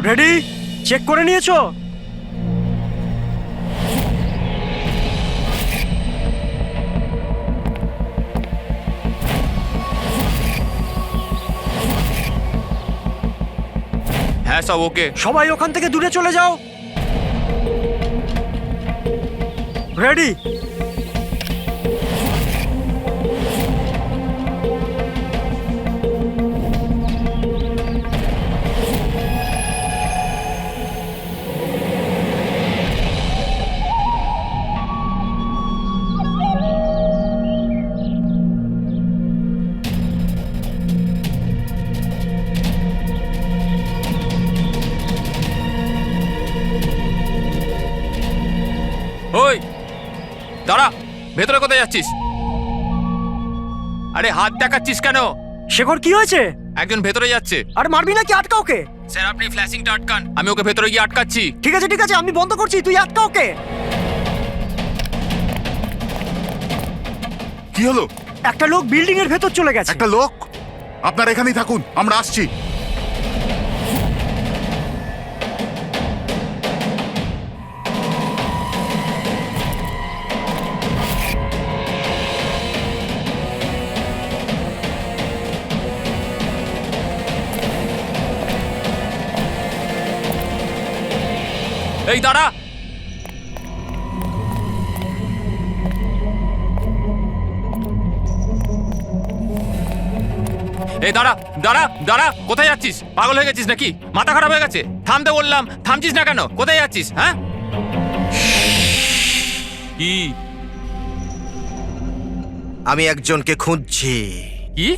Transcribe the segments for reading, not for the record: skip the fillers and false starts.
Ready? Check করে নিয়েছো? হ্যাঁ সব ওকে। সবাই ওখান থেকে দূরে চলে যাও। রেডি? ওই দাঁড়া, ভেতরে কোথায় যাচ্ছিস? আরে হাত দেখাচ্ছিস কেন? শেখর কি হয়েছে? একজন ভেতরে যাচ্ছে। আর মারবি নাকি? আটকা ওকে। স্যার আপনি ফ্ল্যাশিংটা আটকান, আমি ওকে ভেতরে গিয়ে আটকাচ্ছি। ঠিক আছে ঠিক আছে, আমি বন্ধ করছি, তুই আটকা ওকে। কি হলো? একটা লোক বিল্ডিং এর ভেতর চলে গেছে। একটা লোক? আপনারা এখানেই থাকুন, আমরা আসছি। এই দাঁড়া, এই দাঁড়া দাঁড়া দাঁড়া, কোথায় যাচ্ছিস? পাগল হয়ে গেছিস নাকি? মাথা খারাপ হয়ে গেছে? থামতে বললাম, থামছিস না কেন? কোথায় যাচ্ছিস? হ্যাঁ কি? আমি একজনকে খুঁজছি। কি?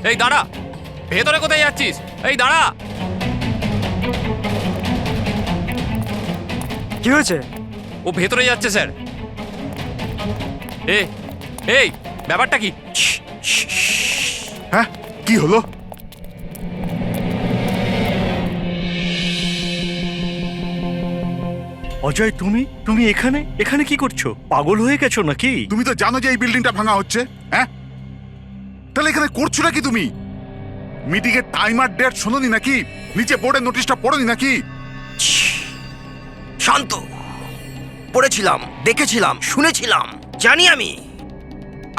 এই দাঁড়া, ভেতরে কোথায় যাচ্ছিস? এই দাঁড়া। কি হয়েছে? ও ভেতরে যাচ্ছে স্যার। এই ব্যাপারটা কি? হ্যাঁ, কি হলো? অজয়, তুমি এখানে এখানে কি করছো? পাগল হয়ে গেছো নাকি? তুমি তো জানো যে এই বিল্ডিংটা ভাঙা হচ্ছে। হ্যাঁ, তাহলে এখানে করছো নাকি তুমি? মিটিং এর টাইম আর ডেট শোনোনি নাকি? নিচে বোর্ডের নোটিশটা পড়োনি নাকি? শান্ত। পড়েছিলাম, দেখেছিলাম, শুনেছিলাম। জানি আমি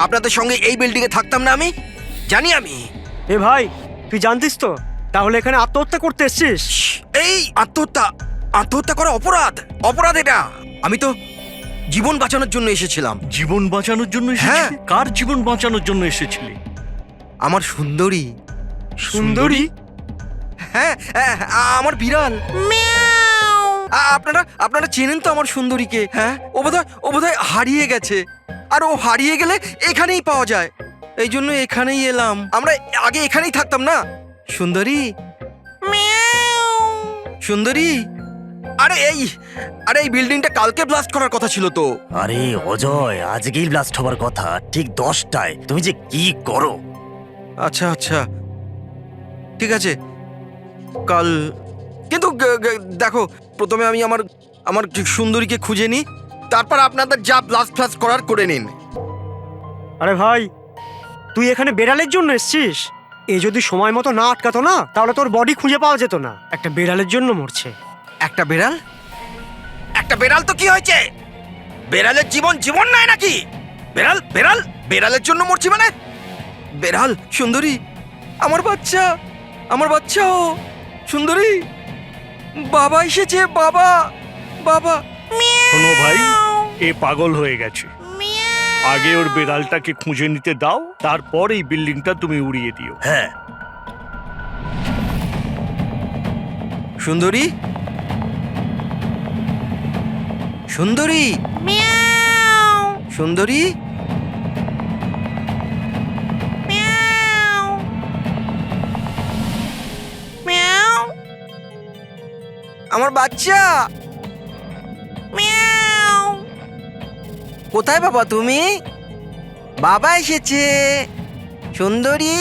আপনাদের সঙ্গে এই বিল্ডিং এ থাকতাম না। আমি জানি। আমি এ ভাই, তুই জানতিস তো? তাহলে এখানে আত্মহত্যা করতে এসেছিস? এই আত্মহত্যা করা অপরাধ। অপরাধ এটা। আমি তো জীবন বাঁচানোর জন্য এসেছিলাম। জীবন বাঁচানোর জন্য হ্যাঁ। এসেছিলি? কার জীবন বাঁচানোর জন্য এসেছিলি? আমার সুন্দরী। সুন্দরী? হ্যাঁ, আমার বিড়াল। আপনারা চেনেন তো আমার সুন্দরীকে? হ্যাঁ, ও বোধহয় হারিয়ে গেছে। আর ও হারিয়ে গেলে এখানেই পাওয়া যায়। এই জন্য এখানেই এলাম। আমরা আগে এখানেই থাকতাম না। সুন্দরী, সুন্দরী। আরে এই বিল্ডিংটা কালকে ব্লাস্ট করার কথা ছিল তো। আরে অজয়, আজকেই ব্লাস্ট হবার কথা, ঠিক 10টায়। তুমি যে কি করো! আচ্ছা, ঠিক আছে, কাল। কিন্তু দেখো, প্রথমে আমি আমার সুন্দরীকে খুঁজে নিই, তারপর আপনাদের যা ব্লাস্ট ফ্লাস্ট করার করে নিন। আরে ভাই, তুই এখানে বেড়ালের জন্য এসেছিস? এ যদি সময় মতো না আটকাতো না, তাহলে তোর বডি খুঁজে পাওয়া যেত না। একটা বেড়ালের জন্য মরছে। একটা বেড়াল তো কি হয়েছে? বেড়ালের জীবন নাই নাকি? বেড়ালের জন্য মরছি মানে? বেড়াল, সুন্দরী, আমার বাচ্চা ও সুন্দরী। বাবা এসেছে, বাবা। শোনো ভাই, এ পাগল হয়ে গেছে। আগে ওর বেড়ালটাকে খুঁজে নিতে দাও, তারপর এই বিল্ডিংটা তুমি উড়িয়ে দিও। হ্যাঁ, সুন্দরী, আমার বাচ্চা। কোথায় বাবা তুমি? বাবা এসেছে। সুন্দরী,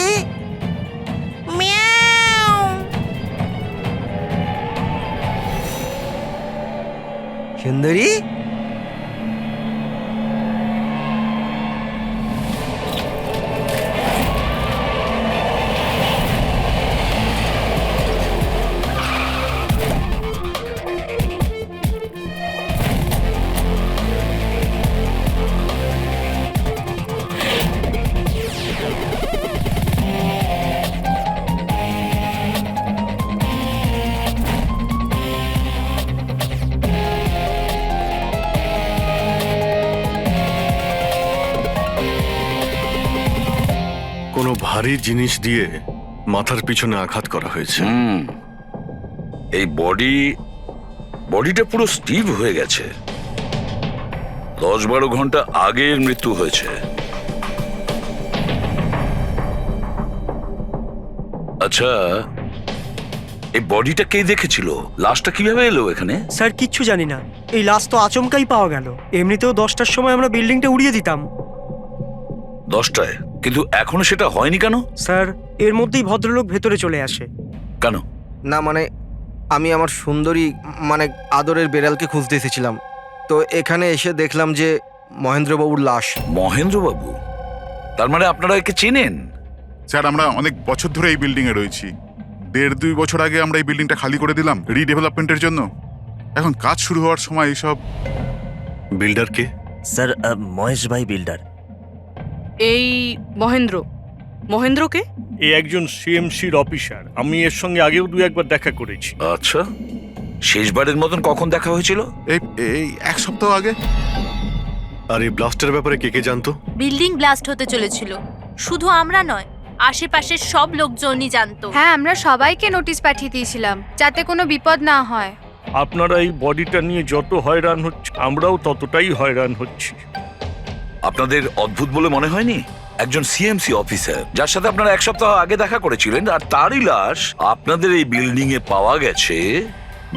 সুন্দরী, কোনো ভারী জিনিস দিয়ে মাথার পিছনে আঘাত করা হয়েছে। এই বডিটা পুরো স্টিভ হয়ে গেছে। 10-12 ঘন্টা আগে এর মৃত্যু হয়েছে। আচ্ছা, এই বডিটা কে দেখেছিল? লাশটা কিভাবে এলো এখানে? স্যার কিচ্ছু জানি না, এই লাশ তো আচমকাই পাওয়া গেল। এমনিতেও 10টার সময় আমরা বিল্ডিংটা উড়িয়ে দিতাম। 10টায়? কিন্তু এখনো সেটা হয়নি কেন? স্যার এর মধ্যেই ভদ্রলোক ভেতরে চলে আসে। কেন? না মানে আমি আমার সুন্দরী মানে আদরের বেড়ালকে খুঁজতে এসেছিলাম, তো এখানে এসে দেখলাম যে মহেন্দ্রবাবুর লাশ। মহেন্দ্রবাবু? তার মানে আপনারা একে চেনেন? স্যার আমরা অনেক বছর ধরে এই বিল্ডিং এ রয়েছি। 1.5-2 বছর আগে আমরা এই বিল্ডিংটা খালি করে দিলাম রিডেভেলপমেন্টের জন্য। এখন কাজ শুরু হওয়ার সময় এইসব। বিল্ডার কে? স্যার মহেশ ভাই বিল্ডার। এই মহেন্দ্রকে? এ একজন সিএমসির অফিসার, আমি এর সঙ্গে আগেও 2-1বার দেখা করেছি। আচ্ছা, শেষবারের মতন কখন দেখা হয়েছিল? এই 1 সপ্তাহ আগে। আর এই ব্লাস্টের ব্যাপারে কে কে জানতো? বিল্ডিং ব্লাস্ট হতে চলেছিল, শুধু আমরা নয়, আশেপাশের সব লোকজনই জানতো। হ্যাঁ, আমরা সবাইকে নোটিশ পাঠিয়ে দিয়েছিলাম যাতে কোনো বিপদ না হয়। আপনারা এই বডিটা নিয়ে যত হয়রান হচ্ছে, আমরাও ততটাই হয়রান হচ্ছি। আপনাদের অদ্ভুত বলে মনে হয়নি? একজন সিএমসি অফিসার যার সাথে আপনারা 1 সপ্তাহ আগে দেখা করেছিলেন, আর তারই লাশ আপনাদের এই বিল্ডিং এ পাওয়া গেছে,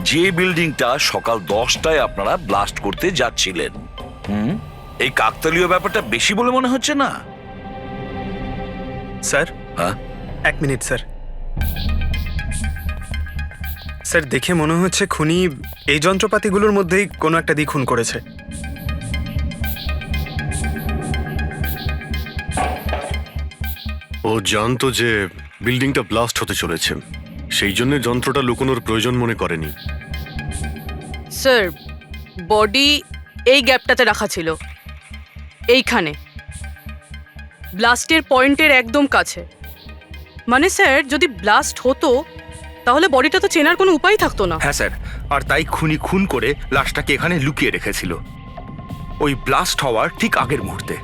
যে বিল্ডিংটা সকাল 10টায় আপনারা ব্লাস্ট করতে যাচ্ছিলেন। এই কাকতালীয় ব্যাপারটা বেশি বলে মনে হচ্ছে না? স্যার, হ্যাঁ? 1 মিনিট স্যার। স্যার দেখে মনে হচ্ছে খুনি এই যন্ত্রপাতিগুলোর মধ্যেই কোনো একটা দিয়ে খুন করেছে। ও জানতো যে বিল্ডিংটা ব্লাস্ট হতে চলেছে, সেই জন্য যন্ত্রটা লুকোনোর প্রয়োজন মনে করেনি। স্যার, বডি এই গ্যাপটাতে রাখা ছিল, এইখানে ব্লাস্টের পয়েন্টের একদম কাছে। মানে স্যার, যদি ব্লাস্ট হতো তাহলে বডিটা তো চেনার কোনো উপায় থাকতো না। হ্যাঁ স্যার, আর তাই খুনি খুন করে লাশটাকে এখানে লুকিয়ে রেখেছিল ওই ব্লাস্ট হওয়ার ঠিক আগের মুহূর্তে।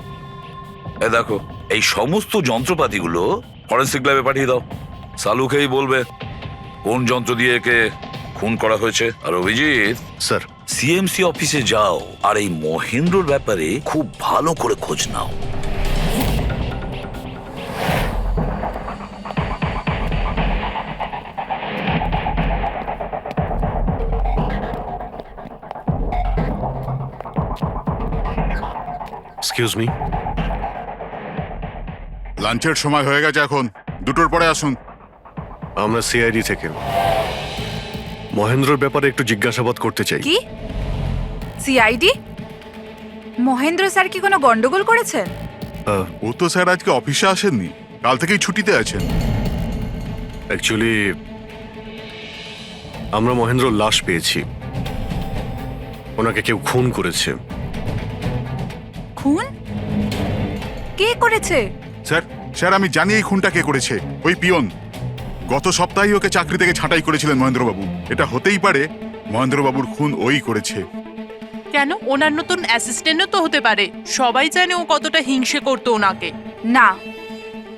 এ দেখো, এই সমস্ত যন্ত্রপাতিগুলো ফরেন্সিক ল্যাবে পাঠিয়ে দাও। সালুকেই বলবে কোন যন্ত্র দিয়ে একে খুন করা হয়েছে। আর অভিজিৎ, স্যার সিএমসি অফিসে যাও আর এই মহেন্দ্রর ব্যাপারে খুব ভালো করে খোঁজ নাও। Excuse me. লাঞ্চের সময় হয়ে গেছে, এখন 2টোর পরে আসুন। আমরা সিআইডি থেকে মহেন্দ্রর ব্যাপারে একটু জিজ্ঞাসাবাদ করতে চাই। কি সিআইডি? মহেন্দ্র স্যার কি কোনো গন্ডগোল করেছেন? ও তো স্যার আজকে অফিসে আসেননি, কাল থেকেই ছুটিতে আছেন। অ্যাকচুয়ালি আমরা মহেন্দ্রর লাশ পেয়েছি, ওনাকে কেউ খুন করেছে। খুন? কে করেছে? স্যার আমি জানি এই খুনটা কে করেছে। ওই পিয়ন গত সপ্তাহে ওকে চাকরি থেকে ছাঁটাই করেছিলেন মহেন্দ্রবাবু। এটা হতেই পারে মহেন্দ্রবাবুর খুন ওই করেছে। কেন? ওনার নতুন অ্যাসিস্ট্যান্টও তো হতে পারে, সবাই জানে ও কতটা হিংসে করতো ওনাকে। না,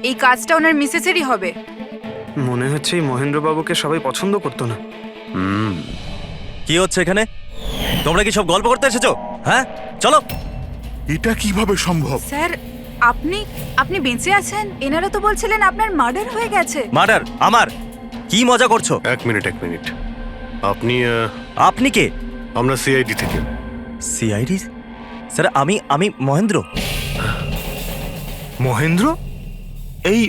এই কাজটা ওনার মিসেসেরই হবে। মনে হচ্ছে এই মহেন্দ্রবাবুকে সবাই পছন্দ করতো না। কি হচ্ছে এখানে? তোমরা কি সব গল্প করতে এসেছো? হ্যাঁ চলো। এটা কিভাবে সম্ভব? স্যার আপনি বেঁচে আছেন? এনারা তো বলছিলেন আপনার মার্ডার হয়ে গেছে। মার্ডার? আমার? কি মজা করছো? এক মিনিট আপনি আপনি কে? আমরা সিআইডি থেকে। সিআইডি? স্যার আমি মহেন্দ্র। মহেন্দ্র? এই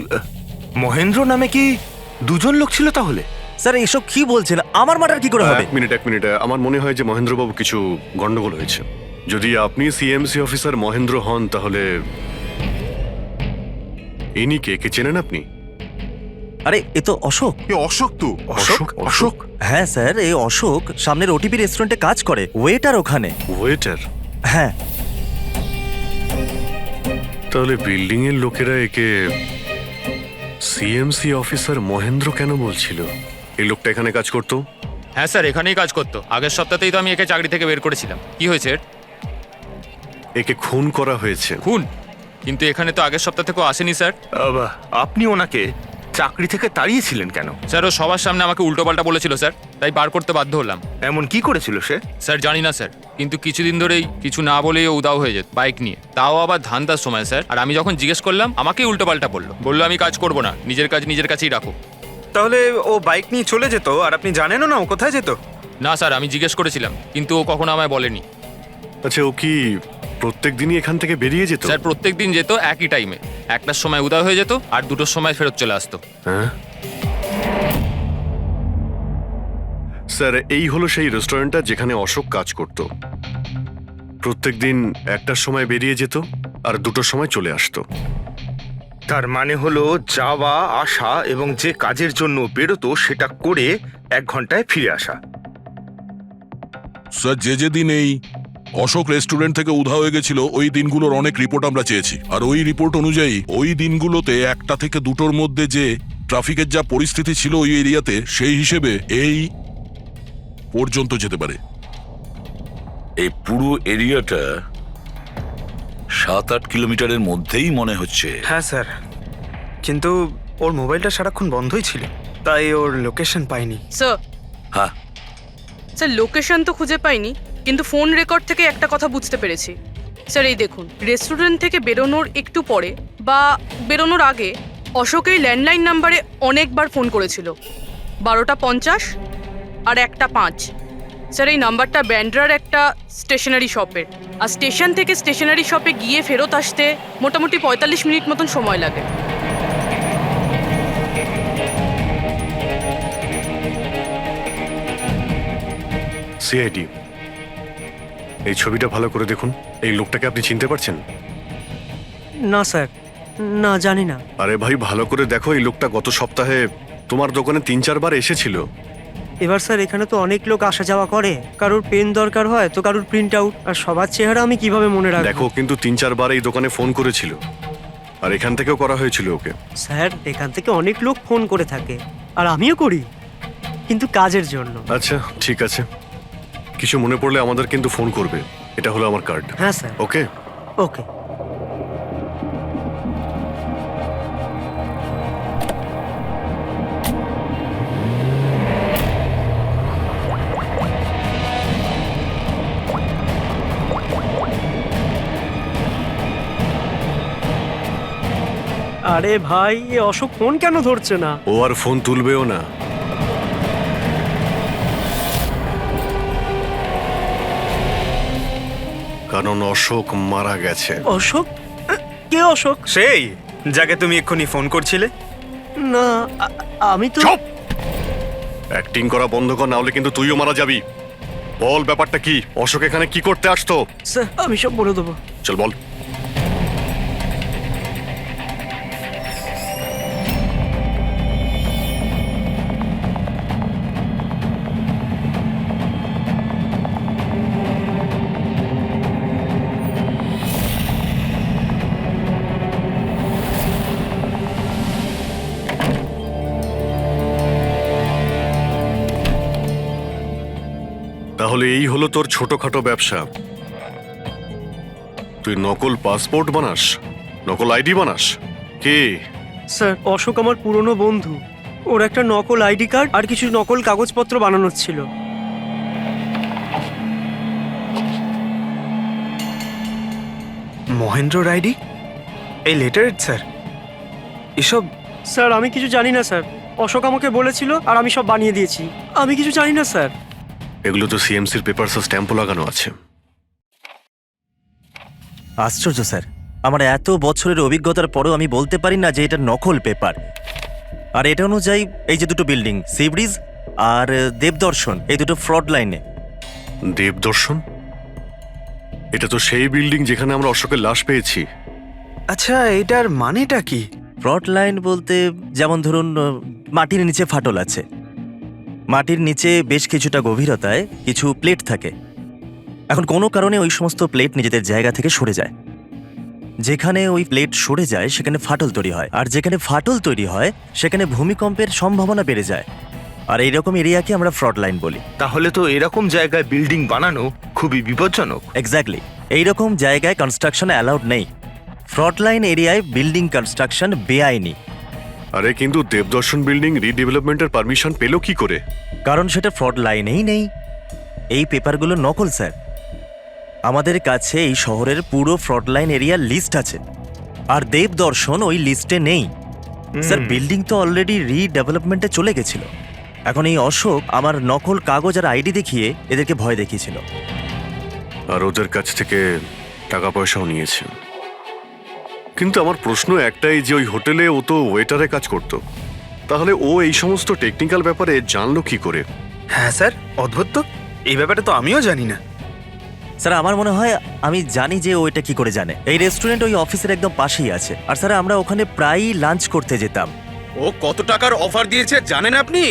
মহেন্দ্র নামে কি 2জন লোক ছিল তাহলে? স্যার এসব কি বলছেন? আমার মার্ডার কি করে হবে? এক মিনিট আমার মনে হয় যে মহেন্দ্রবাবু কিছু গন্ডগোল হয়েছে। যদি আপনি সিএমসি অফিসার মহেন্দ্র হন তাহলে ইনি কে চেনেন আপনি? আরে এ তো অশোক। এ অশোক তো। অশোক হ্যাঁ স্যার, এই অশোক সামনের ওটিপি রেস্টুরেন্টে কাজ করে, ওয়েটার ওখানে। ওয়েটার? হ্যাঁ। তাহলে বিল্ডিং এর লোকেরা একে সিএমসি অফিসার মহেন্দ্র কেন বলছিল? এই লোকটা এখানে কাজ করতো? হ্যাঁ স্যার, এখানেই কাজ করতো। আগের সপ্তাহতেই তো আমি একে চাকরি থেকে বের করেছিলাম। কি হয়েছে এর? একে খুন করা হয়েছে। খুন? কিন্তু এখানে তো আগের সপ্তাহ থেকেও আসেনি স্যার। আপনি ওনাকে চাকরি থেকে তাড়িয়েছিলেন কেন? স্যার ও সবার সামনে আমাকে উল্টোপাল্টা বলেছিল স্যার, তাই বার করতে বাধ্য হলাম। এমন কি করেছিল সে? স্যার জানি না স্যার, কিন্তু কিছুদিন ধরেই কিছু না বলেই ও উদাও হয়ে যেত বাইক নিয়ে, তাও আবার ধান্দার সময় স্যার। আর আমি যখন জিজ্ঞেস করলাম আমাকেই উল্টোপাল্টা বললো আমি কাজ করবো না, নিজের কাজ নিজের কাছেই রাখো। তাহলে ও বাইক নিয়ে চলে যেত আর আপনি জানেনও না ও কোথায় যেত? না স্যার, আমি জিজ্ঞেস করেছিলাম কিন্তু ও কখনো আমায় বলেনি। আচ্ছা, ও কি প্রত্যেক দিনই এখান থেকে বেরিয়ে যেত? স্যার প্রত্যেক দিন যেত একই টাইমে, 1টার সময় উদয় হয়ে যেত আর 2টোর সময় ফেরত চলে আসতো। হ্যাঁ স্যার, এই হলো সেই রেস্টুরেন্টটা যেখানে অশোক কাজ করত। প্রত্যেকদিন 1টার সময় বেরিয়ে যেত আর 2টোর সময় চলে আসতো। তার মানে হলো যাওয়া আসা এবং যে কাজের জন্য বেরোতো সেটা করে 1 ঘন্টায় ফিরে আসা। স্যার, যেদিন এই অশোক রেস্টুরেন্ট থেকে উধাও হয়ে গেছিল ওই দিনগুলোর অনেক রিপোর্ট আমরা চেয়েছি, আর ওই রিপোর্ট অনুযায়ী ওই দিনগুলোতে 1টা থেকে 2টোর মধ্যে যে ট্রাফিকের যা পরিস্থিতি ছিল ওই এরিয়াতে, সেই হিসেবে এই পর্যন্ত যেতে পারে। এই পুরো এরিয়াটা 7-8 কিলোমিটারের মধ্যেই মনে হচ্ছে। হ্যাঁ স্যার, কিন্তু ওর মোবাইলটা সারাক্ষণ বন্ধই ছিল, তাই ওর লোকেশন পাইনি। স্যার, হ্যাঁ স্যার লোকেশন তো খুঁজে পাইনি, কিন্তু ফোন রেকর্ড থেকে একটা কথা বুঝতে পেরেছি। স্যার এই দেখুন, রেস্টুরেন্ট থেকে বেরোনোর একটু পরে বা বেরোনোর আগে অশোক এই ল্যান্ডলাইন নাম্বারে অনেকবার ফোন করেছিল, 12টা 50 আর 1টা 5। স্যার এই নাম্বারটা ব্যান্ড্রার একটা স্টেশনারি শপের, আর স্টেশন থেকে স্টেশনারি শপে গিয়ে ফেরত আসতে মোটামুটি 45 মিনিট মতন সময় লাগে। সিআইডি, এই ছবিটা ভালো করে দেখুন। এই লোকটাকে আপনি চিনতে পারছেন? না স্যার, না জানি না। আরে ভাই, ভালো করে দেখো, এই লোকটা গত সপ্তাহে তোমার দোকানে 3-4 বার এসেছিল। এবার স্যার এখানে তো অনেক লোক আসা যাওয়া করে, কারোর পেন দরকার হয় তো কারোর প্রিন্ট আউট, আর সবার চেহারা আমি কিভাবে মনে রাখবো? দেখো, কিন্তু 3-4 বার এই দোকানে ফোন করেছিল, আর এখান থেকেও করা হয়েছিল ওকে। স্যার এখান থেকে অনেক লোক ফোন করে থাকে, আর আমিও করি, কিন্তু কাজের জন্য। আচ্ছা ঠিক আছে, কিছু মনে পড়লে আমাদের কিন্তু ফোন করবে। এটা হলো আমার কার্ড। হ্যাঁ স্যার। ওকে ওকে। আরে ভাই, এ অশোক ফোন কেন ধরছে না? ও আর ফোন তুলবেও না। কারণ অশোক মারা গেছে। অশোক? কে অশোক? সেই যাকে তুমি এক্ষুনি ফোন করছিলে? না, আমি তো। চুপ! অ্যাক্টিং করা বন্ধ কর, না হলে কিন্তু তুইও মারা যাবি। বল ব্যাপারটা কি? অশোক এখানে কি করতে আসতো? স্যার আমি সব বলে দেবো। চল বল। তাহলে এই হলো তোর ছোটখাটো ব্যবসা। তুই নকল পাসপোর্ট বানাস, নকল আইডি বানাস। কে? স্যার অশোক আমার পুরনো বন্ধু, ওর একটা নকল আইডি কার্ড আর কিছু নকল কাগজপত্র বানানোর ছিল। মহেন্দ্রর আইডি? এই লেটার স্যার? এসব? স্যার আমি কিছু জানি না স্যার, অশোক আমাকে বলেছিল আর আমি সব বানিয়ে দিয়েছি। আমি কিছু জানি না স্যার। এগুলো তো সিএমসির পেপারস স্ট্যাম্পও লাগানো আছে। আশ্চর্য স্যার, আমার এত বছরের অভিজ্ঞতার পরেও আমি বলতে পারি না যে এটা নকল পেপার। আর এটা অনুযায়ী এই যে 2টো বিল্ডিং, সি ব্রিজ আর দেবদর্শন, এই দুটো ফ্রড লাইনে। দেবদর্শন? এটা তো সেই বিল্ডিং যেখানে আমরা অশোকের লাশ পেয়েছি। আচ্ছা, এটার মানেটা কি? ফ্রড লাইন বলতে যেমন ধরুন মাটির নিচে ফাটল আছে, মাটির নিচে বেশ কিছুটা গভীরতায় কিছু প্লেট থাকে। এখন কোনো কারণে ওই সমস্ত প্লেট নিজেদের জায়গা থেকে সরে যায়। যেখানে ওই প্লেট সরে যায় সেখানে ফাটল তৈরি হয়, আর যেখানে ফাটল তৈরি হয় সেখানে ভূমিকম্পের সম্ভাবনা বেড়ে যায়। আর এইরকম এরিয়াকে আমরা ফ্রড লাইন বলি। তাহলে তো এরকম জায়গায় বিল্ডিং বানানো খুবই বিপজ্জনক। এক্স্যাক্টলি, এইরকম জায়গায় কনস্ট্রাকশন অ্যালাউড নেই। ফ্রড লাইন এরিয়ায় বিল্ডিং কনস্ট্রাকশন বেআইনি। আরে কিন্তু দেবদর্শন বিল্ডিং রিডেভেলপমেন্টের পারমিশন পেলো কি করে? কারণ সেটা ফ্রড লাইনেই নেই। এই পেপারগুলো নকল স্যার। আমাদের কাছে এই শহরের পুরো ফ্রড লাইন এরিয়ার লিস্ট আছে, আর দেবদর্শন ওই লিস্টে নেই। স্যার, বিল্ডিং তো অলরেডি রিডেভেলপমেন্টে চলে গেছিল। এখন এই অশোক আমার নকল কাগজ আর আইডি দেখিয়ে এদেরকে ভয় দেখিয়েছিল। আর ওদের কাছ থেকে টাকা পয়সাও নিয়েছে। কিন্তু আমার প্রশ্ন একটাই যে ওই হোটেলে ও তো ওয়েটারে কাজ করত, তাহলে ও এই সমস্ত টেকনিক্যাল ব্যাপারে জানলো কি করে? হ্যাঁ স্যার, অদ্ভুত তো, এই ব্যাপারে তো আমিও জানি না। স্যার, আমার মনে হয় আমি জানি যে ও এটা কি করে জানে। এই রেস্টুরেন্ট ওই অফিসের একদম পাশেই আছে, আর স্যার আমরা ওখানে প্রায়ই লাঞ্চ করতে যেতাম। ও কত টাকার অফার দিয়েছে জানেন আপনি?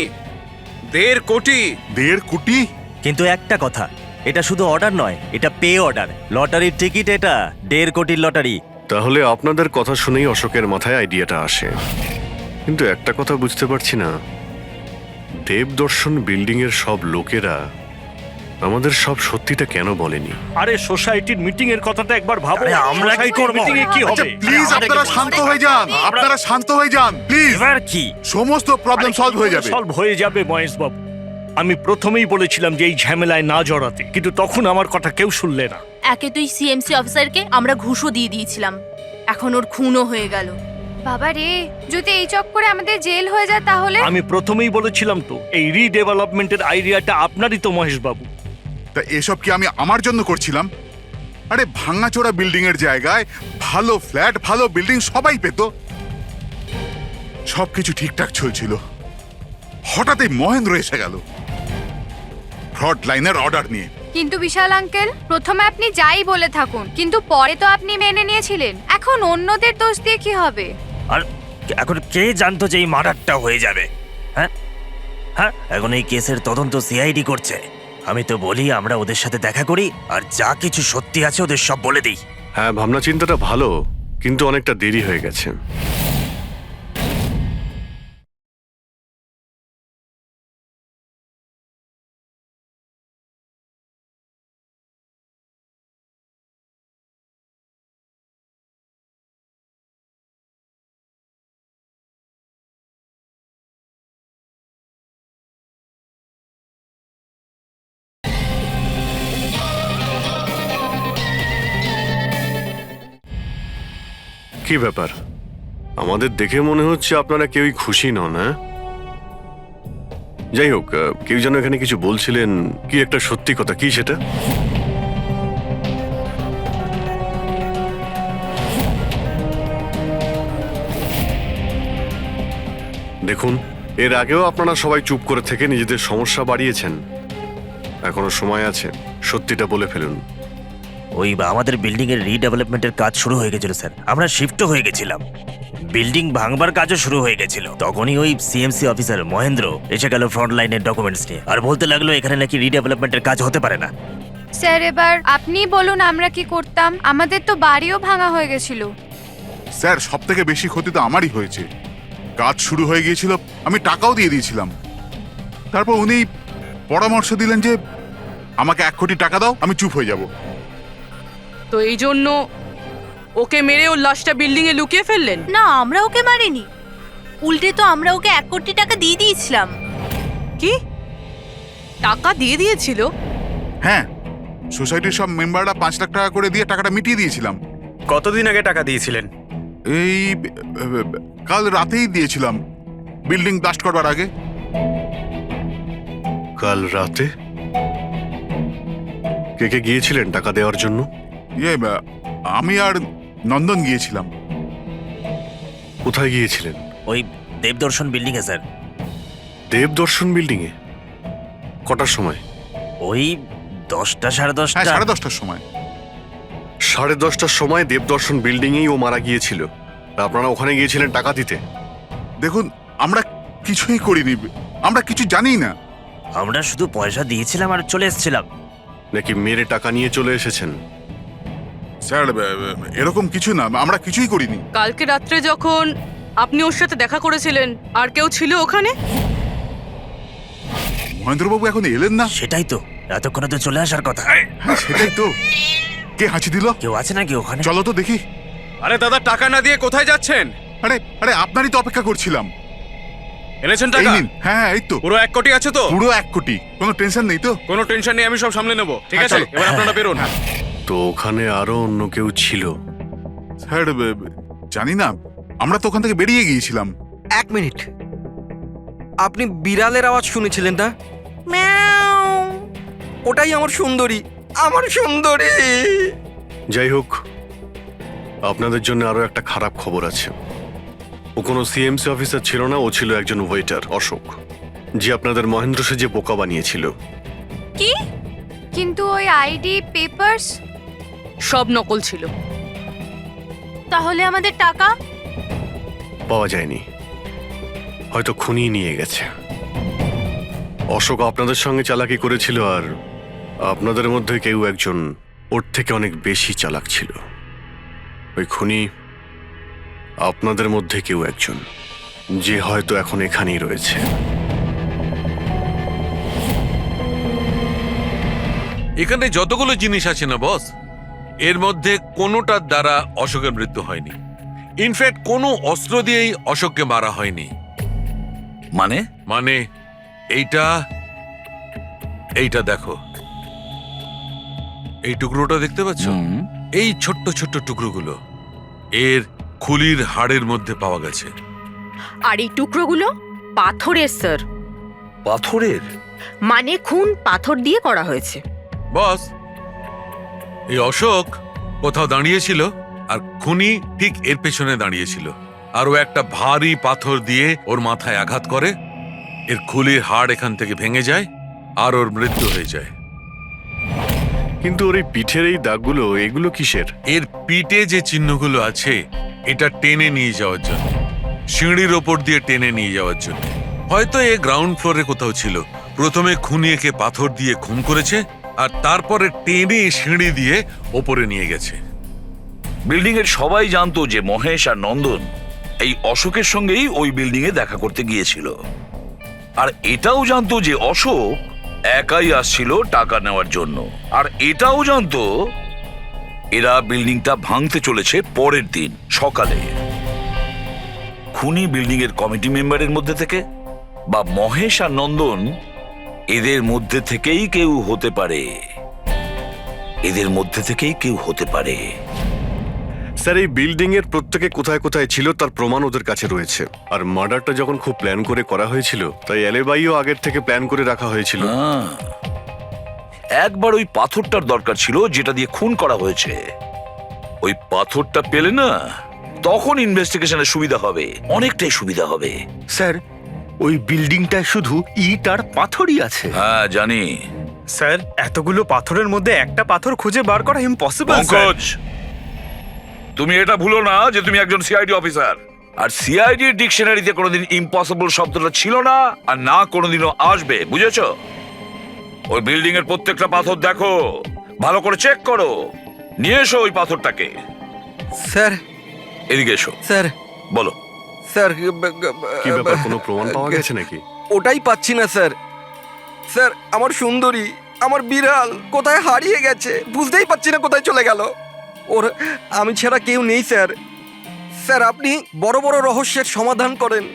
1.5 কোটি। 1.5 কোটি? কিন্তু একটা কথা, এটা শুধু অর্ডার নয়, এটা পে অর্ডার। লটারির টিকিট এটা, 1.5 কোটির লটারি। তাহলে আপনাদের কথা শুনেই অশোকের মাথায় আইডিয়াটা আসে। কিন্তু একটা কথা বুঝতে পারছি না, দেবদর্শন বিল্ডিং এর সব লোকেরা আমাদের সব সত্যিটা কেন বলেনি? আরে সোসাইটির মিটিং এর কথাটা একবার ভাবো। আরে আমরা কি করব? মিটিং এ কি হবে? প্লিজ আপনারা শান্ত হয়ে যান, আপনারা শান্ত হয়ে যান প্লিজ। এবার কি সমস্ত প্রবলেম সলভ হয়ে যাবে। সলভ হয়ে যাবে মহেশ বাবু। আমি প্রথমেই বলেছিলাম যে এই ঝামেলায় না জড়াতে, কিন্তু তখন আমার কথা কেউ শুনলে না। একে তুই সিএমসি অফিসারকে আমরা ঘুষও দিয়ে দিয়েছিলাম, এখন ওর খুনও হয়ে গেল। বাবা রে, যদি এই চক্করে আমাদের জেল হয়ে যায় তাহলে? আমি প্রথমেই বলেছিলাম তো, এই রিডেভেলপমেন্টের আইডিয়াটা আপনারই তো মহেশ বাবু। তা এসব কি আমি আমার জন্য করছিলাম? আরে ভাঙাচোরা বিল্ডিং এর জায়গায় ভালো ফ্ল্যাট, ভালো বিল্ডিং সবাই পেত। সবকিছু ঠিকঠাক চলছিল, হঠাৎই মহেন্দ্র এসে গেল ফ্রড লাইনের অর্ডার নিয়ে। কিন্তু বিশাল আঙ্কেল, প্রথমে আপনি যাই বলে থাকুন, কিন্তু পরে তো আপনি মেনে নিয়েছিলেন। এখন অন্যদের দোষ দিয়ে কি হবে? আর এখন কে জানতো যে এই মার্ডারটা হয়ে যাবে? হ্যাঁ হ্যাঁ, এখন এই কেসের তদন্ত সিআইডি করছে। আমি তো বলি আমরা ওদের সাথে দেখা করি, আর যা কিছু সত্যি আছে ওদের সব বলে দিই। হ্যাঁ, ভাবনা চিন্তাটা ভালো, কিন্তু অনেকটা দেরি হয়ে গেছে। কি ব্যাপার? আমাদের দেখে মনে হচ্ছে আপনারা কেউই খুশি নন। হ্যাঁ, যাই হোক, কেউ যেন এখানে কিছু বলছিলেন, কি একটা সত্যি কথা, কি সেটা? দেখুন, এর আগেও আপনারা সবাই চুপ করে থেকে নিজেদের সমস্যা বাড়িয়েছেন। এখনো সময় আছে, সত্যিটা বলে ফেলুন। ওই আমাদের বিল্ডিং এর রিডেভেলপমেন্টের কাজ শুরু হয়ে গেছিল স্যার, আমরা শিফটও হয়ে গেছিলাম। বিল্ডিং ভাঙবার কাজও শুরু হয়ে গেছিল। তখনই ওই সিএমসি অফিসার মহেন্দ্র এসে গেল ফ্রন্ট লাইনের ডকুমেন্টস নিয়ে, আর বলতে লাগলো এখানে নাকি রিডেভেলপমেন্টের কাজ হতে পারে না। স্যার, এবার আপনি বলুন আমরা কি করতাম? আমাদের তো বাড়িও ভাঙা হয়ে গেছিল। স্যার, সব থেকে বেশি ক্ষতি তো আমারই হয়েছে। কাজ শুরু হয়ে গিয়েছিল, আমি টাকাও দিয়ে দিয়েছিলাম। তারপর উনি পরামর্শ দিলেন যে আমাকে 1 কোটি টাকা দাও, আমি চুপ হয়ে যাব। তো এই জন্য ওকে মেরে ওর লাশটা বিল্ডিং এ লুকিয়ে ফেললেন? না, আমরা ওকে মারিনি, উল্টে তো আমরা ওকে 1 কোটি টাকা দিয়ে দিয়েছিলাম। কি টাকা দিয়ে দিয়েছিল? হ্যাঁ, সোসাইটির সব মেম্বাররা 5 লাখ টাকা করে দিয়ে টাকাটা মিটিয়ে দিয়েছিলাম। কতদিন আগে টাকা দিয়েছিলেন? এই কাল রাতেই দিয়েছিলাম, বিল্ডিং ব্লাস্ট করবার আগে। কাল রাতে? কে কে গিয়েছিলেন টাকা দেওয়ার জন্য? আমি আর নন্দন গিয়েছিলাম। কোথায় গিয়েছিলেন? ওই দেবদর্শন বিল্ডিং এ স্যার। দেবদর্শন বিল্ডিং এ? কটার সময়? ওই 10টা সাড়ে হ্যাঁ 10টা। 10:30টার সময়। 10:30টার সময় দেবদর্শন বিল্ডিংয়েই ও মারা গিয়েছিল। আপনারা ওখানে গিয়েছিলেন টাকা দিতে? দেখুন, আমরা কিছুই করিনি, আমরা কিছু জানি না। আমরা শুধু পয়সা দিয়েছিলাম আর চলে এসেছিলাম। নাকি মেরে টাকা নিয়ে চলে এসেছেন? স্যার, এরকম কিছু না, আমরা কিছুই করিনি। কালকে রাত্রে যখন আপনি ওর সাথে দেখা করেছিলেন আর কেউ ছিল ওখানে? মহেন্দ্রবাবু এখন এলেন না। সেটাই তো, এতক্ষণে তো চলে আসার কথা। হ্যাঁ, সেটাই তো। কে হাঁচি দিল? কেউ আছে নাকি ওখানে? চলো তো দেখি। আরে দাদা, টাকা না দিয়ে কোথায় যাচ্ছেন? আরে আরে, আপনারই তো অপেক্ষা করছিলাম। এনেছেন এই নিন। হ্যাঁ, এই তো পুরো 1 কোটি আছে তো? পুরো 1 কোটি। কোনো টেনশন নেই তো? কোনো টেনশন নেই, আমি সব সামলে নেব। ঠিক হ্যাঁ, আছে, চলো। এবার আপনারা বেরোন। তো ওখানে আরো অন্য কেউ ছিল? স্যার, জানি না, আমরা তো ওখান থেকে বেরিয়ে গিয়েছিলাম। 1 মিনিট, আপনি বিড়ালের আওয়াজ শুনেছিলেন না? ওটাই আমার সুন্দরী, আমার সুন্দরী। যাই হোক, আপনাদের জন্য আরো একটা খারাপ খবর আছে। ও কোনো সিএমসি অফিসার ছিল না, ও ছিল একজন ওয়েটার, অশোক, যে আপনাদের মহেন্দ্র সেজে বোকা বানিয়েছিল। কি? কিন্তু ওই আইডি পেপারস সব নকল ছিল। তাহলে আমাদের টাকা? পাওয়া যায়নি, হয়তো খুনি নিয়ে গেছে। অশোক আপনাদের সঙ্গে চালাকি করেছিল, আর আপনাদের মধ্যে কেউ একজন ওর থেকে অনেক বেশি চালাক ছিল। ওই খুনি আপনাদের মধ্যে কেউ একজন, যে হয়তো এখন এখানেই রয়েছে। এখানে যতগুলো জিনিস আছে না বস, এর মধ্যে কোনোটার দ্বারা অশোকের মৃত্যু হয়নি। ইনফ্যাক্ট কোনো অস্ত্র দিয়েই অশোককে মারা হয়নি। মানে মানে এইটা এইটা দেখো, এই টুকরোটা দেখতে পাচ্ছ? এই ছোট্ট ছোট্ট টুকরোগুলো এর খুলির হাড়ের মধ্যে পাওয়া গেছে। আর এই টুকরোগুলো পাথরের স্যার। পাথরের? মানে খুন পাথর দিয়ে করা হয়েছে। বস, এই অশোক কোথাও দাঁড়িয়েছিল আর খুনি ঠিক এর পেছনে দাঁড়িয়েছিল, আর ও একটা ভারী পাথর দিয়ে ওর মাথায় আঘাত করে, এর খুলির হাড় এখান থেকে ভেঙে যায় আর ওর মৃত্যু হয়ে যায়। কিন্তু ওর এই পিঠের এই দাগগুলো, এগুলো কিসের? এর পিঠে যে চিহ্নগুলো আছে, এটা টেনে নিয়ে যাওয়ার জন্য, সিঁড়ির ওপর দিয়ে টেনে নিয়ে যাওয়ার জন্য। হয়তো এ গ্রাউন্ড ফ্লোরে কোথাও ছিল। প্রথমে খুনি একে পাথর দিয়ে খুন করেছে, আর তারপরে টেনে সিঁড়ি দিয়ে ওপরে নিয়ে গেছে। বিল্ডিং এর সবাই জানতো যে মহেশ আর নন্দন এই অশোকের সঙ্গেই ওই বিল্ডিং এ দেখা করতে গিয়েছিল, আর এটাও জানতো যে অশোক একাই আসছিল টাকা নেওয়ার জন্য, আর এটাও জানতো এরা বিল্ডিংটা ভাঙতে চলেছে পরের দিন সকালে। খুনি বিল্ডিং এর কমিটি মেম্বারের মধ্যে থেকে বা মহেশ আর নন্দন, এদের মধ্যে থেকেই কেউ হতে পারে, এদের মধ্যে থেকেই কেউ হতে পারে। স্যার, এই বিল্ডিং এর প্রত্যেকে কোথায় কোথায় ছিল তার প্রমাণ ওদের কাছে রয়েছে। আর মার্ডারটা যখন খুব প্ল্যান করে করা হয়েছিল, তাই এলেবাইও আগের থেকে প্ল্যান করে রাখা হয়েছিল। একবার ওই পাথরটার দরকার ছিল যেটা দিয়ে খুন করা হয়েছে। ওই পাথরটা পেলে না, তখন ইনভেস্টিগেশনের সুবিধা হবে, অনেকটাই সুবিধা হবে। স্যার, ওই বিল্ডিংটা শুধু ইট আর পাথরই আছে। হ্যাঁ জানি। স্যার, এতগুলো পাথরের মধ্যে একটা পাথর খুঁজে বার করা ইম্পসিবল। পঙ্কজ, তুমি এটা ভুলো না যে তুমি একজন সিআইডি অফিসার, আর সিআইডি ডিকশনারিতে কোনোদিন ইম্পসিবল শব্দটা ছিল না, আর না কোনোদিনও আসবে, বুঝেছো? ওই বিল্ডিং এর প্রত্যেকটা পাথর দেখো, ভালো করে চেক করো, নিয়ে এসো ওই পাথরটাকে। স্যার, এদিকে এসো। স্যার, বলো। স্যার, কি ব্যাপার, কোনো প্রমাণ পাওয়া গেছে নাকি? ওটাই পাচ্ছি না স্যার। স্যার, আমার সুন্দরী, আমার বিড়াল কোথায় হারিয়ে গেছে, বুঝতেই পারছি না কোথায় চলে গেল। ওর আমি ছাড়া কেউ নেই স্যার। স্যার, আপনি বড় বড় রহস্যের সমাধান করেন,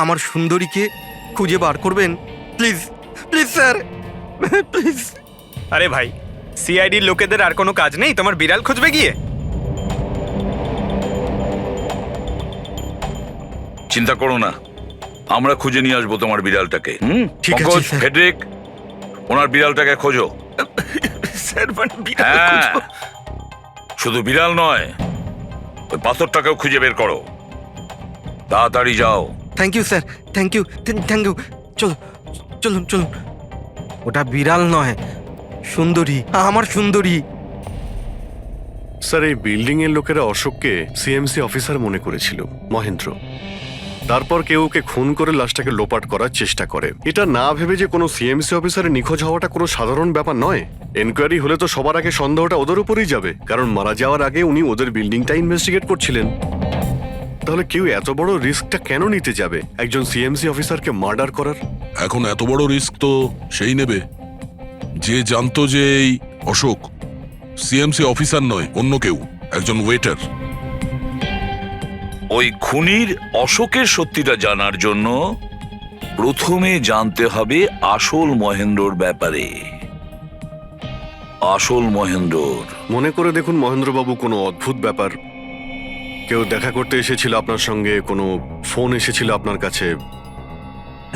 আমার সুন্দরীকে খুঁজে বার করবেন প্লিজ, প্লিজ স্যার, প্লিজ। আরে ভাই, সিআইডির লোকেদের আর কোনো কাজ নেই তোমার বিড়াল খুঁজবে গিয়ে? চিন্তা করো না, আমরা খুঁজে নিয়ে আসবো তোমার বিড়ালটাকে। ঠিক আছে, পঙ্কজ, স্যার। ফেডরিক, ওনার বিড়ালটাকে খোঁজো। স্যার, বিড়াল হ্যাঁ, খুঁজবো? শুধু বিড়াল নয়, ওই পাথরটাকেও খুঁজে বের করো, তাড়াতাড়ি যাও। Thank you sir, thank you, thank you. চলো চলুন চলুন। ওটা বিড়াল নয়, সুন্দরী, আমার সুন্দরী। স্যার, এই বিল্ডিং এর লোকেরা অশোককে সিএমসি অফিসার মনে করেছিল, মহেন্দ্র। তারপর কেউ ওকে খুন করে লাশটাকে লোপাট করার চেষ্টা করে। এটা না ভেবে যে কোনো সিএমসি অফিসারের নিখোঁজ হওয়াটা কোনো সাধারণ ব্যাপার নয়। এনকোয়ারি হলে তো সবার আগে সন্দেহটা ওদের উপরই যাবে, কারণ মারা যাওয়ার আগে উনি ওদের বিল্ডিংটা ইনভেস্টিগেট করছিলেন। তাহলে কেউ এত বড় রিস্কটা কেন নিতে যাবে একজন সিএমসি অফিসারকে মার্ডার করার? এখন এত বড় রিস্ক তো সেই নেবে যে জানতো যে এই অশোক সিএমসি অফিসার নয়, অন্য কেউ, একজন ওয়েটার। ওই খুনির অশোকের সত্যিটা জানার জন্য প্রথমে জানতে হবে আসল মহেন্দ্রর ব্যাপারে। আসল মহেন্দ্রর মনে করে দেখুন মহেন্দ্রবাবু, কোনো অদ্ভুত ব্যাপার, কেউ দেখা করতে এসেছিল আপনার সঙ্গে, কোনো ফোন এসেছিল আপনার কাছে?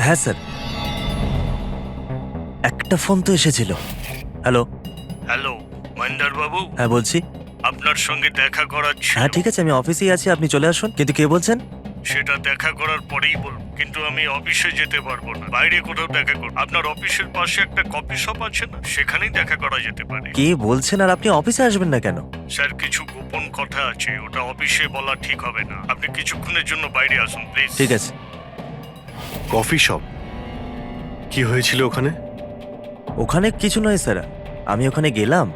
হ্যাঁ স্যার, একটা ফোন তো এসেছিল। হ্যালো হ্যালো মহেন্দ্র বাবু, হ্যাঁ বলছি। আপনার সঙ্গে দেখা করার ছিল। হ্যাঁ ঠিক আছে, আমি অফিসেই আছি, আপনি চলে আসুন। কিন্তু কে বলছেন? সেটা দেখা করার পরেই বলবো, কিন্তু আমি অফিসে যেতে পারবো না, বাইরে কোথাও দেখা করব। আপনার অফিসের পাশে একটা কফি শপ আছে না, সেখানেই দেখা করা যেতে পারে। কে বলছেন? আর আপনি অফিসে আসবেন না কেন? স্যার, কিছু গোপন কথা আছে, ওটা অফিসে বলা ঠিক হবে না। আপনি কিছুক্ষণের জন্য বাইরে আসুন প্লিজ। ঠিক আছে। Coffee shop? কি হয়েছিল ওখানে? ওখানে কিছু নয় স্যার, আমি ওখানে গেলাম,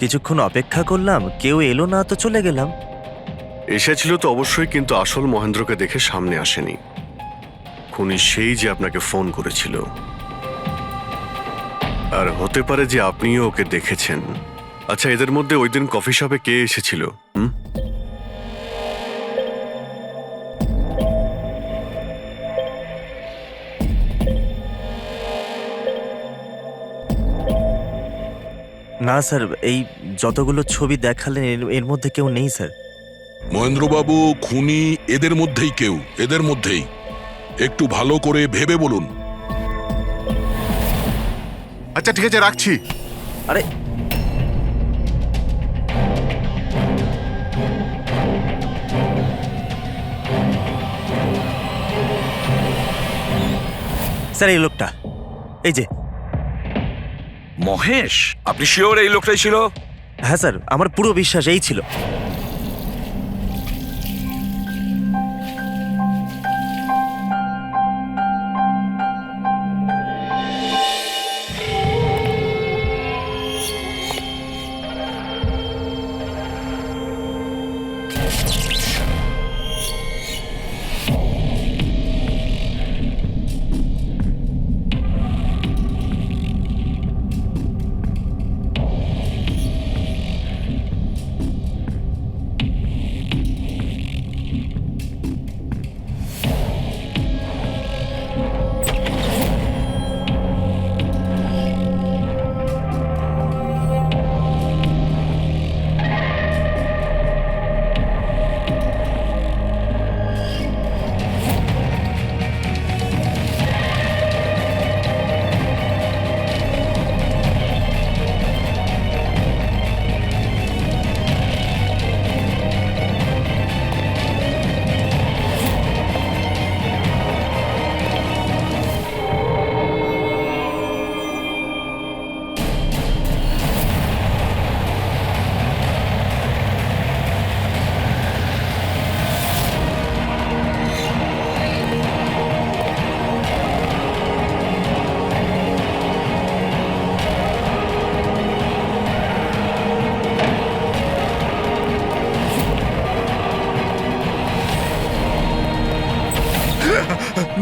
কিছুক্ষণ অপেক্ষা করলাম, কেউ এলো না তো চলে গেলাম। এসেছিল তো অবশ্যই, কিন্তু আসল মহেন্দ্রকে দেখে সামনে আসেনি। খুনি সেই যে আপনাকে ফোন করেছিল। আর হতে পারে যে আপনিও ওকে দেখেছেন। আচ্ছা, এদের মধ্যে ওই দিন কফি শপে কে এসেছিল? না স্যার, এই যতগুলো ছবি দেখালেন এর মধ্যে কেউ নেই স্যার। মহেন্দ্রবাবু, খুনি এদের মধ্যেই কেউ, এদের মধ্যেই। একটু ভালো করে ভেবে বলুন। আচ্ছা ঠিক আছে, রাখছি। আরে স্যার, এই লোকটা, এই যে মহেশ। আপনি শিওর এই লোকটাই ছিল? হ্যাঁ স্যার, আমার পুরো বিশ্বাস এই ছিল।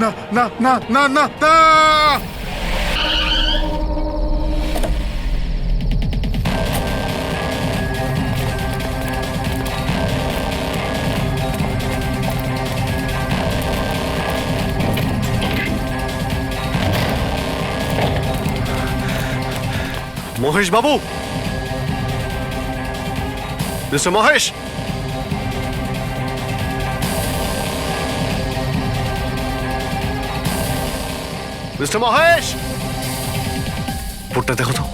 না না না না না না! মহেশ বাবু, মিস্টার মহেশ, মিস্টার মহেশ, বোর্ডটা দেখো তো।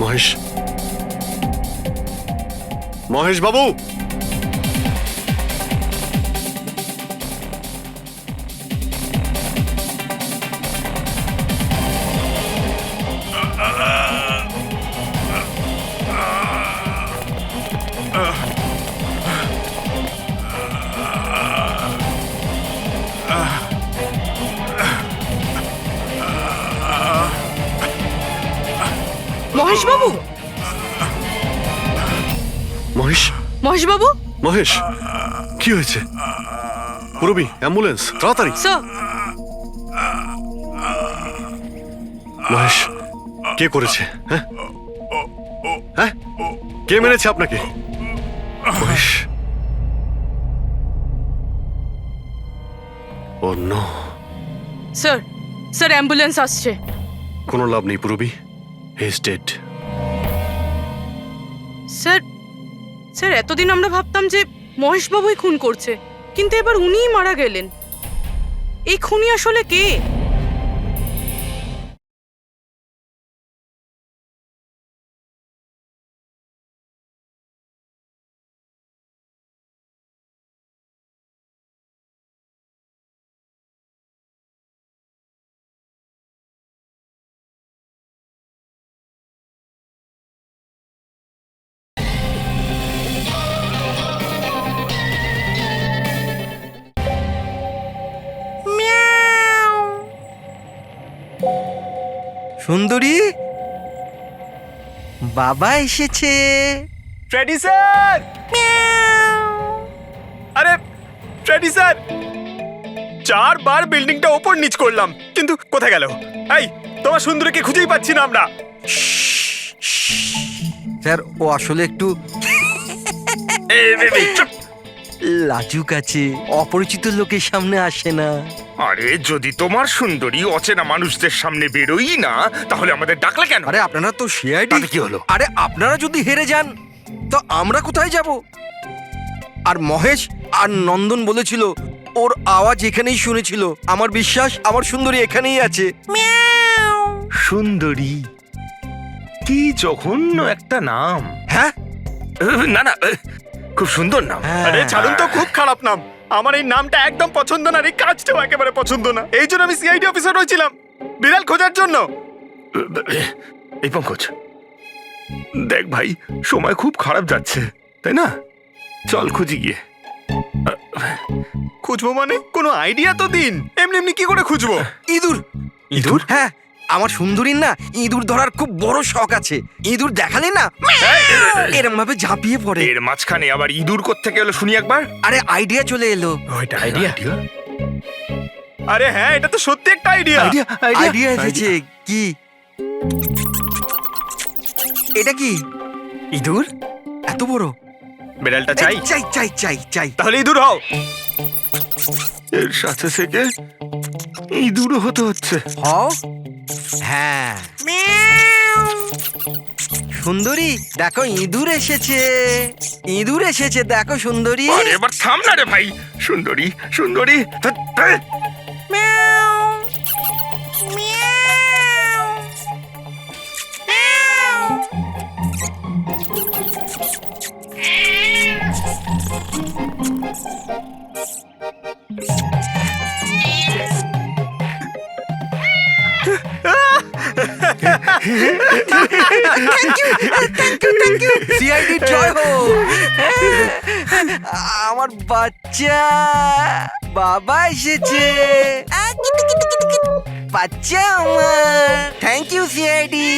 মহেশ, মহেশ বাবু, মহেশবাবু, মহেশ, মহেশবাবু, মহেশ, কি হয়েছে? পুরবি, অ্যাম্বুলেন্স, তাড়াতাড়ি। স্যার, মহেশ, কে করেছে? হ্যাঁ হ্যাঁ, কে মেরেছে আপনাকে? মহেশ, ও নো। স্যার, স্যার অ্যাম্বুলেন্স আসছে। কোনো লাভ নেই পুরবি, he is dead. Sir, sir এতদিন আমরা ভাবতাম যে মহেশবাবুই খুন করছে, কিন্তু এবার উনিই মারা গেলেন। এই খুনি আসলে কে? সুন্দরী, বাবা এসেছে। Freddy sir! আরে ফ্রেডি স্যার, 4 বার বিল্ডিংটা ওপর নিচ করলাম, কিন্তু কোথায় গেল? এই, তোমার সুন্দরীকে খুঁজেই পাচ্ছি না আমরা। স্যার, ও আসলে একটু লাজুক আছে, অপরিচিত লোকের সামনে আসে না। আরে যদি তোমার সুন্দরী অচেনা মানুষদের সামনে বেরোই না, তাহলে আমাদের ডাকলে কেন? আরে আপনারা তো সিআইডি। তাতে কি হলো? আরে আপনারা যদি হেরে যান তো আমরা কোথায় যাব? আর মহেশ আর নন্দন বলেছিল ওর আওয়াজ এখানেই শুনেছিল। আমার বিশ্বাস আমার সুন্দরী এখানেই আছে। সুন্দরী, কি জঘন্য একটা নাম। হ্যাঁ, না না, খুব সুন্দর নাম। আরে ছাড়ুন তো, খুব খারাপ নাম। আমার এই নামটা একদম পছন্দ না, আর এই কাজটাও একেবারে পছন্দ না। এই জন্য আমি সিআইডি অফিসার হয়েছিলাম, বিড়াল খোঁজার জন্য। এই পঙ্কজ, দেখ ভাই, সময় খুব খারাপ যাচ্ছে, তাই না? চল খুঁজি গিয়ে। খুঁজবো মানে? কোনো আইডিয়া তো দিন। এমনি এমনি কি করে খুঁজবো? ইঁদুর। ইঁদুর? হ্যাঁ, আমার সুন্দরীর না ইঁদুর ধরার খুব বড় শখ আছে। ইঁদুর দেখালে না এরম ভাবে ঝাঁপিয়ে পড়ে। এর মাঝখানে আবার ইঁদুর কোত্থেকে এলো শুনি একবার। আরে আইডিয়া চলে এলো। ওইটা আইডিয়া? আরে হ্যাঁ, এটা তো সত্যি একটা আইডিয়া। আইডিয়া এসেছে। কি এটা? কি ইঁদুর এত বড়? বিড়ালটা চাই? চাই চাই চাই চাই। তাহলে ইঁদুর হও। এর সাথে থেকে ইঁদুরও হতে হচ্ছে। হও। হ্যাঁ, সুন্দরী দেখো, ইঁদুর এসেছে। ইঁদুর এসেছে, দেখো সুন্দরী। আরে এবার থাম না রে ভাই। সুন্দরী, সুন্দরী, সিআইডি জয় হোক। আমার বাচ্চা বাবা এসেছে। বাচ্চা আমার। থ্যাংক ইউ সিআইডি,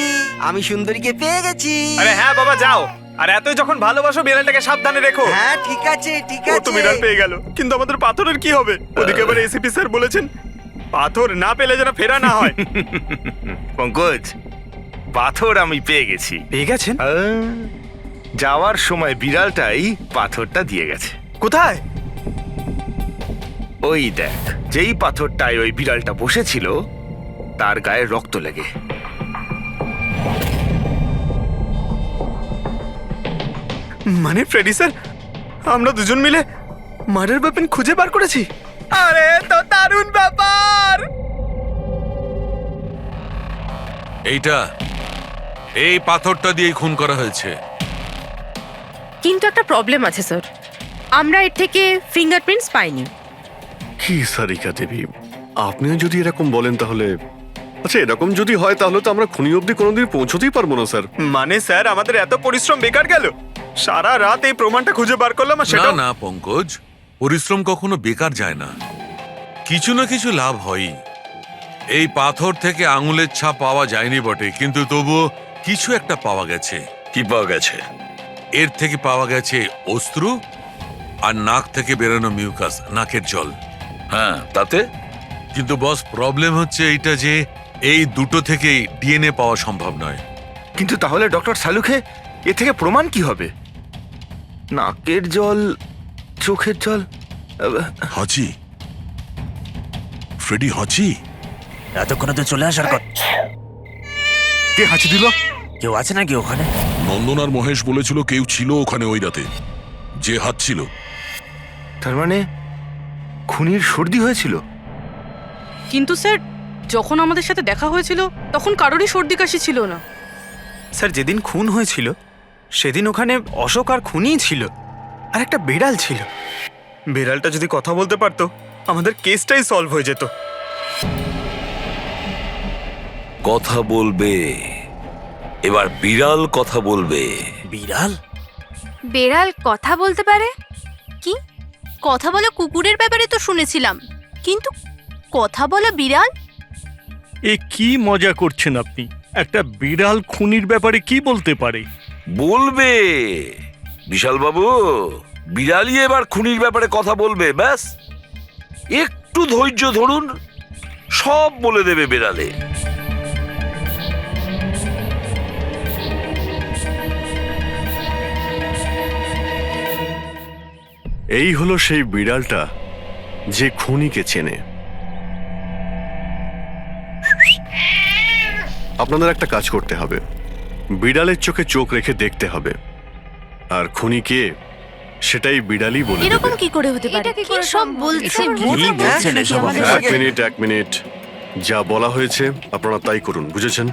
আমি সুন্দরীকে পেয়ে গেছি। আরে হ্যাঁ বাবা, যাও। আর এতই যখন ভালোবাসো, বিড়ালটাকে সাবধানে রেখো। হ্যাঁ ঠিক আছে ঠিক ও তো আছে। বিড়াল পেয়ে গেল, কিন্তু আমাদের পাথরের কি হবে? ওদিকে আবার এসিপি স্যার বলেছেন পাথর না পেলে যেন ফেরা না হয়। পঙ্কজ, পাথর আমি পেয়ে গেছি। পেয়ে গেছেন? যাওয়ার সময় বিড়ালটাই পাথরটা দিয়ে গেছে। কোথায়? ওই দেখ, যেই পাথরটায় ওই বিড়ালটা বসেছিল তার গায়ে রক্ত লেগে। মানে ফ্রেডি স্যার, আমরা দুজন মিলে মার্ডার ওয়েপন খুঁজে বার করেছি। আরে তো দারুণ ব্যাপার। এই পাথরটা দিয়েই খুন করা হয়েছে। কিন্তু একটা প্রবলেম আছে স্যার, আমরা এর থেকে ফিঙ্গারপ্রিন্টস পাইনি। কি সারিকা দেবী, আপনিও যদি এরকম বলেন তাহলে আচ্ছা, এরকম যদি হয় তাহলে তো আমরা খুনি অবধি কোনোদিন পৌঁছতেই পারবো না স্যার। মানে স্যার, আমাদের এত পরিশ্রম বেকার গেল। সারা রাত এই প্রমাণটা খুঁজে বার করলাম, আর না সেটা না পঙ্কজ, পরিশ্রম কখনো বেকার যায় না, কিছু না কিছু লাভ হয়ই। এই পাথর থেকে আঙুলের ছাপ পাওয়া যায়নি বটে, কিন্তু তবুও কিছু একটা পাওয়া গেছে। কি পাওয়া গেছে? এর থেকে পাওয়া গেছে অস্ত্র আর নাক থেকে বেরোনো মিউকাস, নাকের জল। হ্যাঁ, তাতে? কিন্তু বস, প্রবলেম হচ্ছে এইটা যে এই দুটো থেকেই ডিএনএ পাওয়া সম্ভব নয়। কিন্তু তাহলে ডক্টর সালুখে এ থেকে প্রমাণ কি হবে? নাকের জল, চোখের জল। হাঁচি, ফ্রেডি হাঁচি। এতক্ষণে তো চলে আসার কথা। কে হাঁচি দিল? কেউ আছে নাকি ওখানে? নন্দন আর মহেশ বলেছিল কেউ ছিল ওখানে ওই রাতে, যে হাঁচছিল। তার মানে খুনির সর্দি হয়েছিল? কিন্তু স্যার, যখন আমাদের সাথে দেখা হয়েছিল তখন কারোরই সর্দি কাশি ছিল না। স্যার, যেদিন খুন হয়েছিল সেদিন ওখানে অশোক আর খুনিই ছিল, আর একটা বিড়াল ছিল। বিড়ালটা যদি কথা বলতে পারতো আমাদের কেসটাই সলভ হয়ে যেত। কথা বলবে, এবার বিড়াল কথা বলবে। বিড়াল? বেড়াল কথা বলতে পারে? কি কথা বলা কুকুরের ব্যাপারে তো শুনেছিলাম, কিন্তু কথা বলা বিড়াল? এ কি মজা করছেন আপনি? একটা বিড়াল খুনির ব্যাপারে কি বলতে পারে? বলবে বিশাল বাবু, বিড়ালই এবার খুনির ব্যাপারে কথা বলবে। ব্যাস একটু ধৈর্য ধরুন, সব বলে দেবে বিড়ালে। এই হলো সেই বিড়ালটা যে খুনিকে চেনে। আপনাদের একটা কাজ করতে হবে, বিড়ালের চোখে চোখ রেখে দেখতে হবে, আর খুনিকে সেটাই বিড়ালই বলে দেবে। এরকম কি করে হতে পারে? কি সব বলছে? এক মিনিট, যা বলা হয়েছে আপনারা তাই করুন, বুঝেছেন?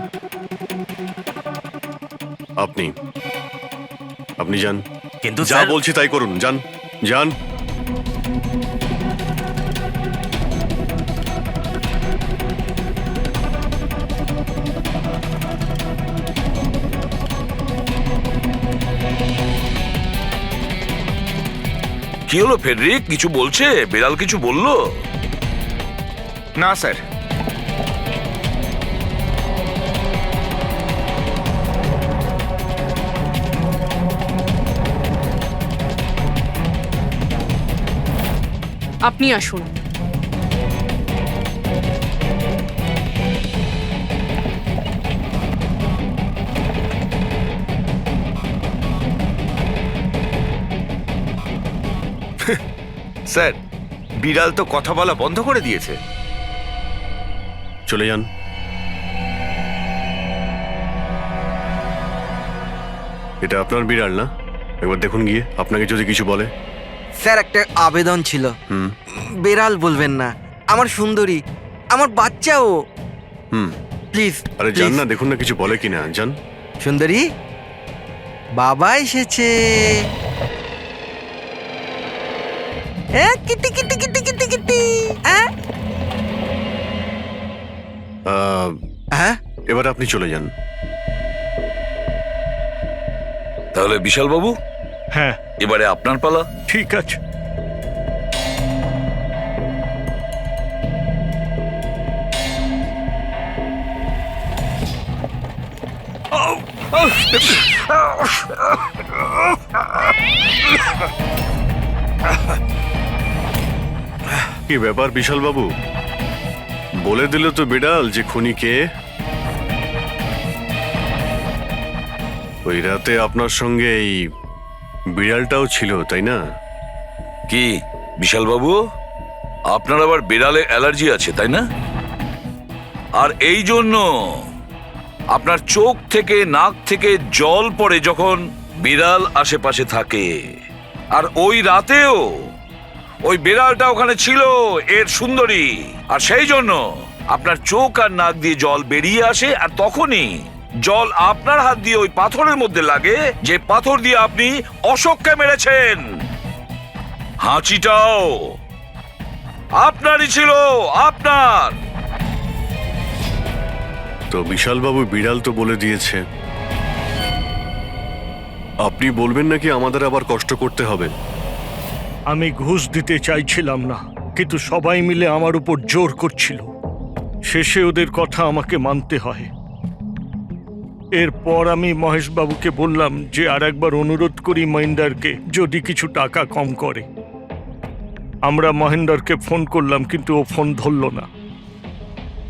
আপনি যান, কিন্তু যা বলছি তাই করুন, যান যান। কি হলো ফেডরিক, কিছু বলছে? বিড়াল কিছু বললো? না স্যার। আপনি আসুন। স্যার, বিড়াল তো কথা বলা বন্ধ করে দিয়েছে। চলে যান। এটা আপনার বিড়াল না? একবার দেখুন গিয়ে, আপনাকে যদি কিছু বলে। স্যার, একটা আবেদন ছিল। বেড়াল বলবেন না, আমার সুন্দরী, আমার বাচ্চাও। প্লিজ। আরে যান না, দেখুন না কিছু বলে কিনা, যান। সুন্দরী, বাবা এসেছে। Kitty Kitty Kitty Kitty Kitty. হ্যাঁ, এবার আপনি চলে যান। তাহলে বিশাল বাবু, হ্যাঁ, এবারে আপনার পালা। ঠিক আছে। কি ব্যাপার বিশাল বাবু, বলে দিল তো বিড়াল যে খুনি কে? ওই রাতে আপনার সঙ্গে এই বিড়ালটাও ছিল, তাই না? কি বিশাল বাবু, আপনার আবার বিড়ালে অ্যালার্জি আছে, তাই না? আর এই জন্য আপনার চোখ থেকে নাক থেকে জল পড়ে যখন বিড়াল আশেপাশে থাকে। আর ওই রাতেও ওই বিড়ালটা ওখানে ছিল, এর সুন্দরী, আর সেই জন্য আপনার চোখ আর নাক দিয়ে জল বেরিয়ে আসে, আর তখনই জল আপনার হাত দিয়ে ওই পাথরের মধ্যে লাগে, যে পাথর দিয়ে আপনি অশোককে মেরেছেন। হাঁচিটাও আপনারই ছিল, আপনার। তো বিশাল বাবু, বিড়াল তো বলে দিয়েছে, আপনি বলবেন নাকি আমাদের আবার কষ্ট করতে হবে? আমি ঘুষ দিতে চাইছিলাম না, কিন্তু সবাই মিলে আমার উপর জোর করছিল। শেষে ওদের কথা আমাকে মানতে হয়। এরপর আমি মহেশবাবুকে বললাম যে আর একবার অনুরোধ করি মহিন্দারকে যদি কিছু টাকা কম করে। আমরা মহেন্দারকে ফোন করলাম কিন্তু ও ফোন ধরল না।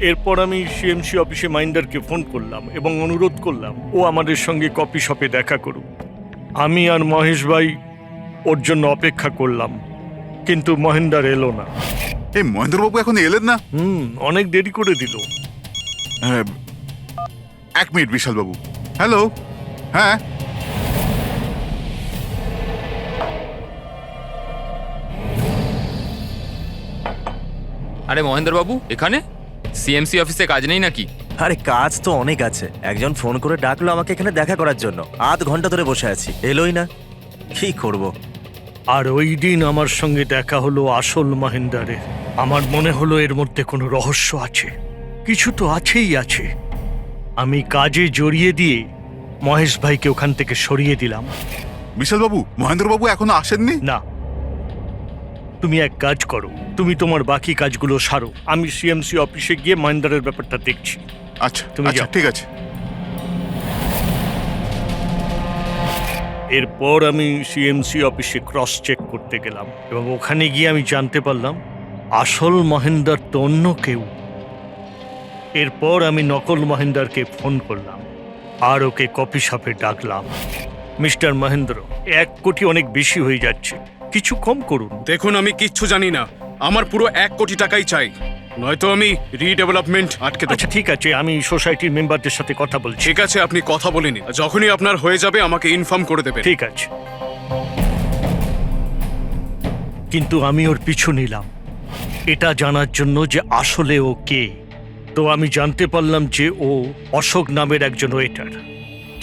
এরপর আমি সিএমসি অফিসে মহিন্দারকে ফোন করলাম এবং অনুরোধ করলাম ও আমাদের সঙ্গে কফি শপে দেখা করুক। আমি আর মহেশ ভাই ওর জন্য অপেক্ষা করলাম, কিন্তু মহেন্দার এলো না। এই মহেন্দ্রবাবু এখন এলেন না? অনেক দেরি করে দিল। এক মিনিট বিশালবাবু। হ্যালো, হ্যাঁ আরে মহেন্দ্রবাবু এখানে? সিএমসি অফিসে কাজ নেই নাকি? আরে কাজ তো অনেক আছে। একজন ফোন করে ডাকলো আমাকে এখানে দেখা করার জন্য। আধ ঘন্টা ধরে বসে আছি, এলোই না। কি করব? আর ওই দিন আমার সঙ্গে দেখা হলো আসল মহেন্দারের। আমার মনে হলো এর মধ্যে কোনো রহস্য আছে, কিছু তো আছেই আছে। আমি কাজে জড়িয়ে দিয়ে মহেশ ভাইকে ওখান থেকে সরিয়ে দিলাম। বিশালবাবু, মহেন্দ্রবাবু এখনো আসেননি? না, তুমি এক কাজ করো, তুমি তোমার বাকি কাজগুলো সারো। আমি সিএমসি অফিসে গিয়ে মহেন্দারের ব্যাপারটা দেখছি। আচ্ছা তুমি যাও। ঠিক আছে। এরপর আমি সিএমসি অফিসে ক্রস চেক করতে গেলাম এবং ওখানে গিয়ে আমি জানতে পারলাম আসল মহেন্দার তো অন্য কেউ। এরপর আমি নকল মহেন্দারকে ফোন করলাম আর ওকে কফি শপে ডাকলাম। মিস্টার মহেন্দ্র, 1 কোটি অনেক বেশি হয়ে যাচ্ছে, কিছু কম করুন। দেখুন, আমি কিচ্ছু জানি না, আমার পুরো 1 কোটি টাকাই চাই, নয়তো আমি রিডেভেলপমেন্ট আটকে দেব। আচ্ছা ঠিক আছে, আমি সোসাইটির মেম্বারদের সাথে কথা বলছি। ঠিক আছে, আপনি কথা বলে নিন, যখনই আপনার হয়ে যাবে আমাকে ইনফর্ম করে দেবেন। ঠিক আছে, কিন্তু আমি ওর পিছু নিলাম এটা জানার জন্য যে আসলে ও কে। তো আমি জানতে পারলাম যে ও অশোক নামের একজন ওয়েটার,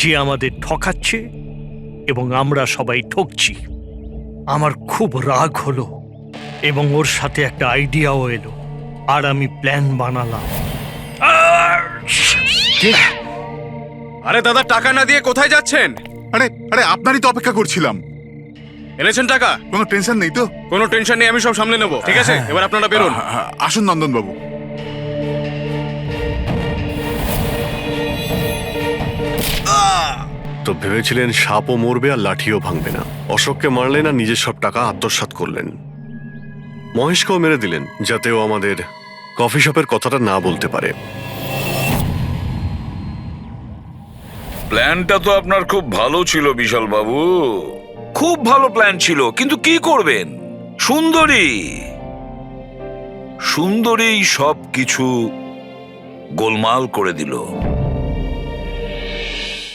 যে আমাদের ঠকাচ্ছে এবং আমরা সবাই ঠকছি। আমার খুব রাগ হলো এবং ওর সাথে একটা আইডিয়াও এলো আর আমি প্ল্যান বানালাম। আরে দাদা, টাকা না দিয়ে কোথায় যাচ্ছেন? আরে আরে আপনারই তো অপেক্ষা করছিলাম। এনেছেন টাকা? কোনো টেনশন নেই তো? কোনো টেনশন নেই, আমি সব সামলে নেব। ঠিক আছে, এবার আপনারা বেরোন। আসুন নন্দনবাবু। তো ভেবেছিলেন সাপও মরবে আর লাঠিও ভাঙবে না। অশোককে মারলেন আর নিজের সব টাকা আত্মসাৎ করলেন। মহেশকেও মেরে দিলেন যাতে ও আমাদের কফি শপের কথাটা না বলতে পারে। প্ল্যানটা তো আপনার খুব ভালো ছিল বিশাল বাবু, খুব ভালো প্ল্যান ছিল, কিন্তু কি করবেন? সুন্দরী সব কিছু গোলমাল করে দিল।